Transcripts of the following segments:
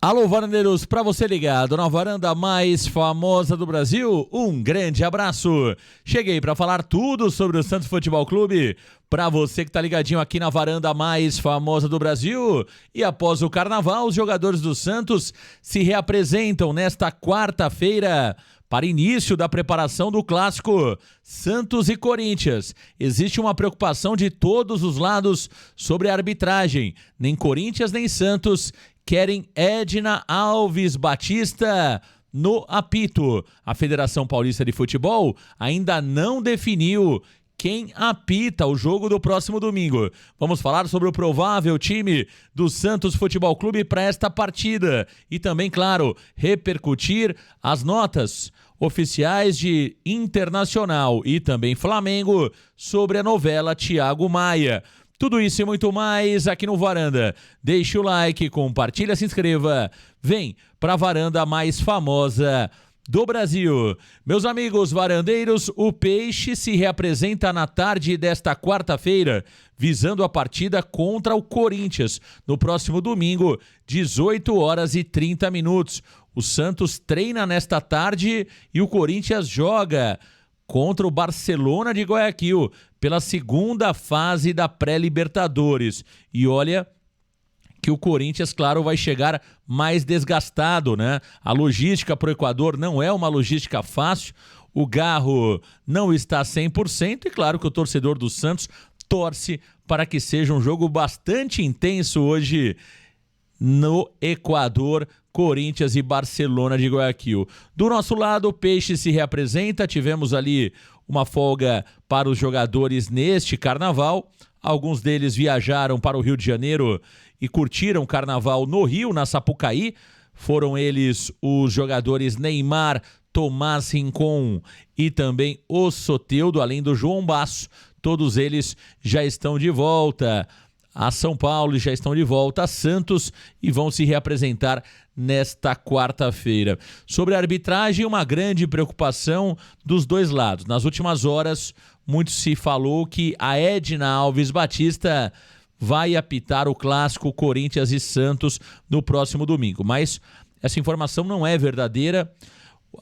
Alô, varandeiros, para você ligado na varanda mais famosa do Brasil, um grande abraço. Cheguei para falar tudo sobre o Santos Futebol Clube, para você que tá ligadinho aqui na varanda mais famosa do Brasil. E após o Carnaval, os jogadores do Santos se reapresentam nesta quarta-feira para início da preparação do clássico Santos e Corinthians. Existe uma preocupação de todos os lados sobre a arbitragem. Nem Corinthians nem Santos querem Edna Alves Batista no apito. A Federação Paulista de Futebol ainda não definiu quem apita o jogo do próximo domingo. Vamos falar sobre o provável time do Santos Futebol Clube para esta partida. E também, claro, repercutir as notas oficiais de Internacional e também Flamengo sobre a novela Thiago Maia. Tudo isso e muito mais aqui no Varanda. Deixa o like, compartilha, se inscreva. Vem para a varanda mais famosa do Brasil. Meus amigos varandeiros, o Peixe se reapresenta na tarde desta quarta-feira, visando a partida contra o Corinthians, no próximo domingo, 18h30. O Santos treina nesta tarde e o Corinthians joga contra o Barcelona de Guayaquil, pela segunda fase da pré-Libertadores. E olha que o Corinthians, claro, vai chegar mais desgastado, né? A logística para o Equador não é uma logística fácil, o Garro não está 100% e claro que o torcedor do Santos torce para que seja um jogo bastante intenso hoje no Equador, Corinthians e Barcelona de Guayaquil. Do nosso lado, o Peixe se reapresenta, tivemos ali uma folga para os jogadores neste carnaval. Alguns deles viajaram para o Rio de Janeiro e curtiram o carnaval no Rio, na Sapucaí. Foram eles os jogadores Neymar, Tomás Rincon e também o Soteldo, além do João Basso. Todos eles já estão de volta a São Paulo e já estão de volta a Santos e vão se reapresentar nesta quarta-feira. Sobre a arbitragem, uma grande preocupação dos dois lados. Nas últimas horas, muito se falou que a Edna Alves Batista vai apitar o clássico Corinthians e Santos no próximo domingo. Mas essa informação não é verdadeira.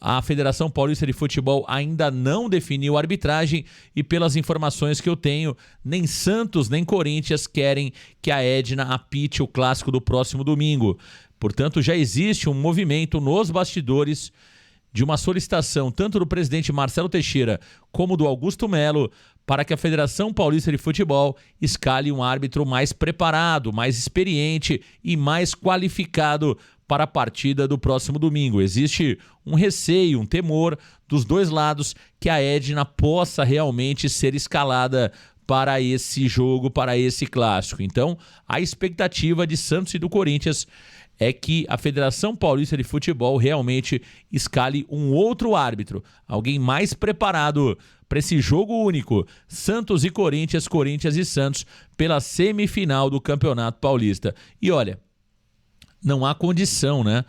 A Federação Paulista de Futebol ainda não definiu a arbitragem e pelas informações que eu tenho, nem Santos nem Corinthians querem que a Edna apite o clássico do próximo domingo. Portanto, já existe um movimento nos bastidores de uma solicitação tanto do presidente Marcelo Teixeira como do Augusto Melo para que a Federação Paulista de Futebol escale um árbitro mais preparado, mais experiente e mais qualificado para a partida do próximo domingo. Existe um receio, um temor dos dois lados que a Edna possa realmente ser escalada para esse jogo, para esse clássico. Então, a expectativa de Santos e do Corinthians é que a Federação Paulista de Futebol realmente escale um outro árbitro, alguém mais preparado para esse jogo único, Santos e Corinthians, Corinthians e Santos, pela semifinal do Campeonato Paulista. E olha, não há condição, né,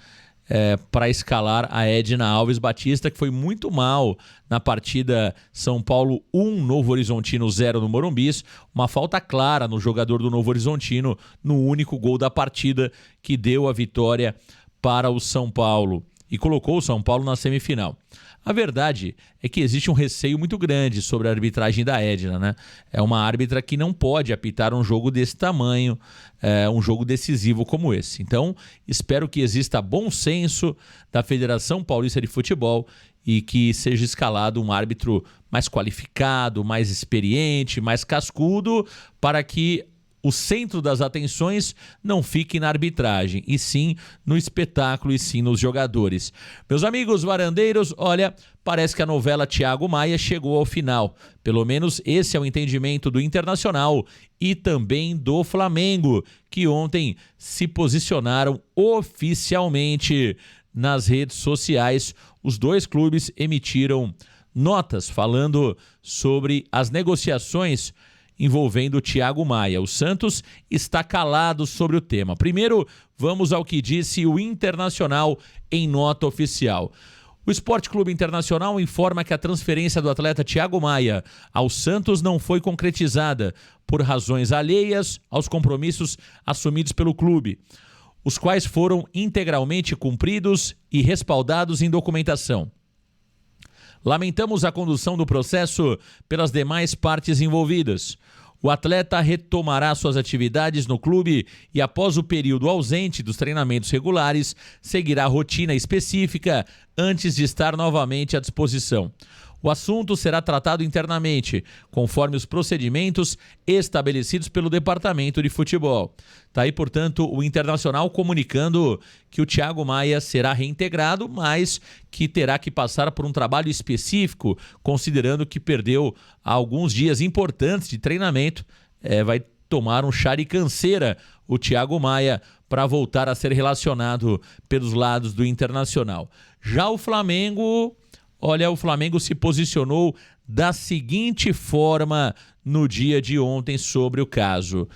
para escalar a Edna Alves Batista, que foi muito mal na partida São Paulo 1, Novo Horizontino 0 no Morumbis. Uma falta clara no jogador do Novo Horizontino, no único gol da partida que deu a vitória para o São Paulo e colocou o São Paulo na semifinal. A verdade é que existe um receio muito grande sobre a arbitragem da Edna, né? É uma árbitra que não pode apitar um jogo desse tamanho, um jogo decisivo como esse. Então, espero que exista bom senso da Federação Paulista de Futebol e que seja escalado um árbitro mais qualificado, mais experiente, mais cascudo, para que o centro das atenções não fique na arbitragem, e sim no espetáculo, e sim nos jogadores. Meus amigos varandeiros, olha, parece que a novela Thiago Maia chegou ao final. Pelo menos esse é o entendimento do Internacional e também do Flamengo, que ontem se posicionaram oficialmente nas redes sociais. Os dois clubes emitiram notas falando sobre as negociações envolvendo o Thiago Maia. O Santos está calado sobre o tema. Primeiro, vamos ao que disse o Internacional em nota oficial. O Sport Clube Internacional informa que a transferência do atleta Thiago Maia ao Santos não foi concretizada por razões alheias aos compromissos assumidos pelo clube. os quais foram integralmente cumpridos e respaldados em documentação. Lamentamos a condução do processo pelas demais partes envolvidas. O atleta retomará suas atividades no clube e, após o período ausente dos treinamentos regulares, seguirá a rotina específica antes de estar novamente à disposição. O assunto será tratado internamente, conforme os procedimentos estabelecidos pelo Departamento de Futebol. Está aí, portanto, o Internacional comunicando que o Thiago Maia será reintegrado, mas que terá que passar por um trabalho específico, considerando que perdeu alguns dias importantes de treinamento. Vai tomar um chá de canseira o Thiago Maia para voltar a ser relacionado pelos lados do Internacional. Já o Flamengo... Olha, o Flamengo se posicionou da seguinte forma no dia de ontem sobre o caso.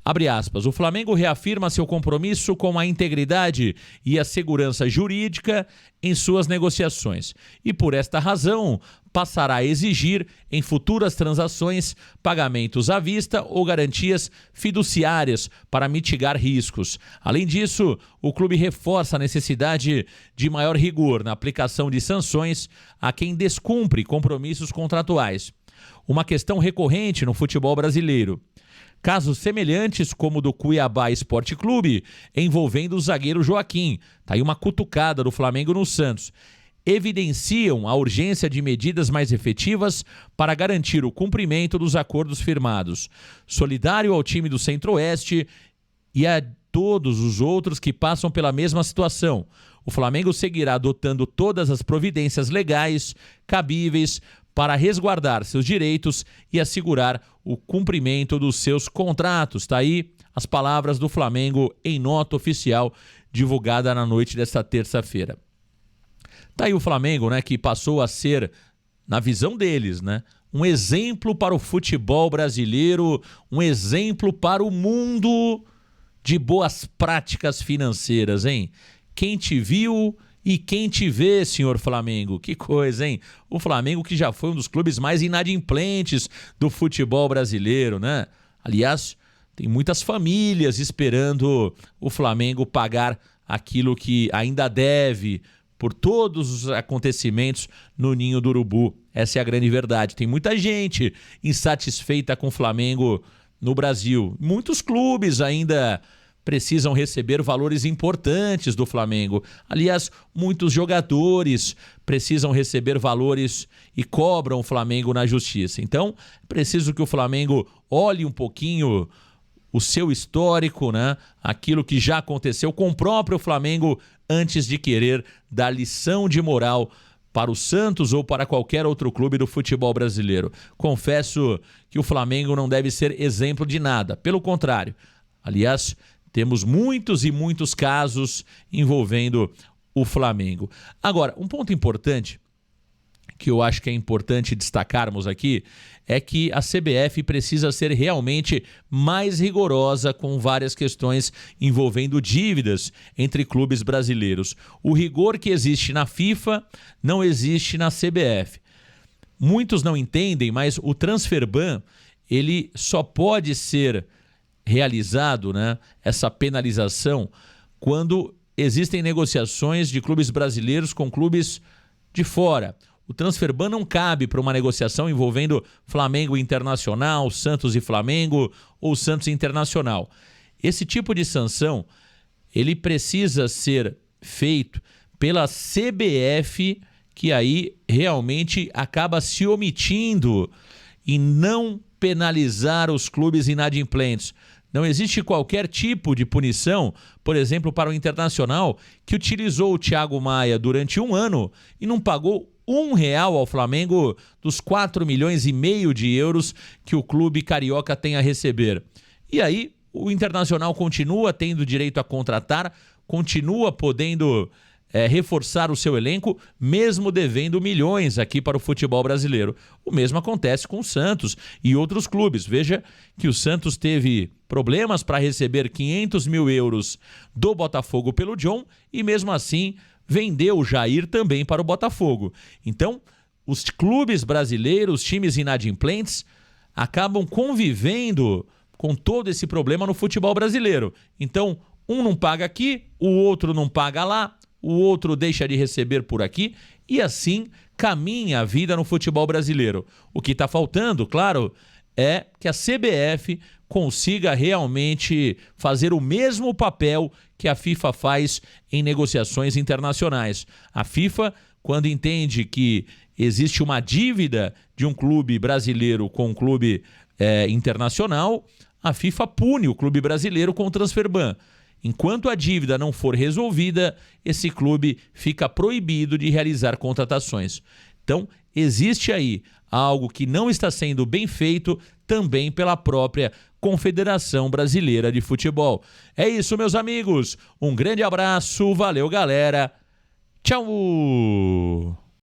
Abre aspas, o Flamengo reafirma seu compromisso com a integridade e a segurança jurídica em suas negociações e, por esta razão, passará a exigir, em futuras transações, pagamentos à vista ou garantias fiduciárias para mitigar riscos. Além disso, o clube reforça a necessidade de maior rigor na aplicação de sanções a quem descumpre compromissos contratuais. Uma questão recorrente no futebol brasileiro. Casos semelhantes como o do Cuiabá Esporte Clube, envolvendo o zagueiro Joaquim, tá aí uma cutucada do Flamengo no Santos, evidenciam a urgência de medidas mais efetivas para garantir o cumprimento dos acordos firmados. Solidário ao time do Centro-Oeste e a todos os outros que passam pela mesma situação, o Flamengo seguirá adotando todas as providências legais cabíveis para resguardar seus direitos e assegurar o cumprimento dos seus contratos. Está aí as palavras do Flamengo em nota oficial divulgada na noite desta terça-feira. Está aí o Flamengo, né, que passou a ser, na visão deles, né, um exemplo para o futebol brasileiro, um exemplo para o mundo de boas práticas financeiras, hein? Quem te viu e quem te vê, senhor Flamengo? Que coisa, hein? O Flamengo que já foi um dos clubes mais inadimplentes do futebol brasileiro, né? Aliás, tem muitas famílias esperando o Flamengo pagar aquilo que ainda deve por todos os acontecimentos no Ninho do Urubu. Essa é a grande verdade. Tem muita gente insatisfeita com o Flamengo no Brasil. Muitos clubes ainda precisam receber valores importantes do Flamengo. Aliás, muitos jogadores precisam receber valores e cobram o Flamengo na justiça. Então, é preciso que o Flamengo olhe um pouquinho o seu histórico, né? Aquilo que já aconteceu com o próprio Flamengo antes de querer dar lição de moral para o Santos ou para qualquer outro clube do futebol brasileiro. Confesso que o Flamengo não deve ser exemplo de nada. Pelo contrário. Aliás, temos muitos e muitos casos envolvendo o Flamengo. Agora, um ponto importante, que eu acho que é importante destacarmos aqui, é que a CBF precisa ser realmente mais rigorosa com várias questões envolvendo dívidas entre clubes brasileiros. O rigor que existe na FIFA não existe na CBF. Muitos não entendem, mas o Transferban, ele só pode ser realizado, né, essa penalização, quando existem negociações de clubes brasileiros com clubes de fora. O Transferban não cabe para uma negociação envolvendo Flamengo Internacional, Santos e Flamengo ou Santos Internacional. Esse tipo de sanção, ele precisa ser feito pela CBF, que aí realmente acaba se omitindo e não penalizar os clubes inadimplentes. Não existe qualquer tipo de punição, por exemplo, para o Internacional, que utilizou o Thiago Maia durante um ano e não pagou R$1 ao Flamengo dos 4,5 milhões de euros que o clube carioca tem a receber. E aí o Internacional continua tendo direito a contratar, continua podendo reforçar o seu elenco, mesmo devendo milhões aqui para o futebol brasileiro. O mesmo acontece com o Santos e outros clubes. Veja que o Santos teve problemas para receber 500 mil euros do Botafogo pelo John e mesmo assim vendeu o Jair também para o Botafogo. Então, os clubes brasileiros, times inadimplentes, acabam convivendo com todo esse problema no futebol brasileiro. Então, Um não paga aqui, o outro não paga lá, o outro deixa de receber por aqui, e assim caminha a vida no futebol brasileiro. O que está faltando, claro, é que a CBF consiga realmente fazer o mesmo papel que a FIFA faz em negociações internacionais. A FIFA, quando entende que existe uma dívida de um clube brasileiro com um clube internacional, a FIFA pune o clube brasileiro com o transfer ban. Enquanto a dívida não for resolvida, esse clube fica proibido de realizar contratações. Então, existe aí algo que não está sendo bem feito também pela própria Confederação Brasileira de Futebol. É isso, meus amigos. Um grande abraço, valeu, galera. Tchau!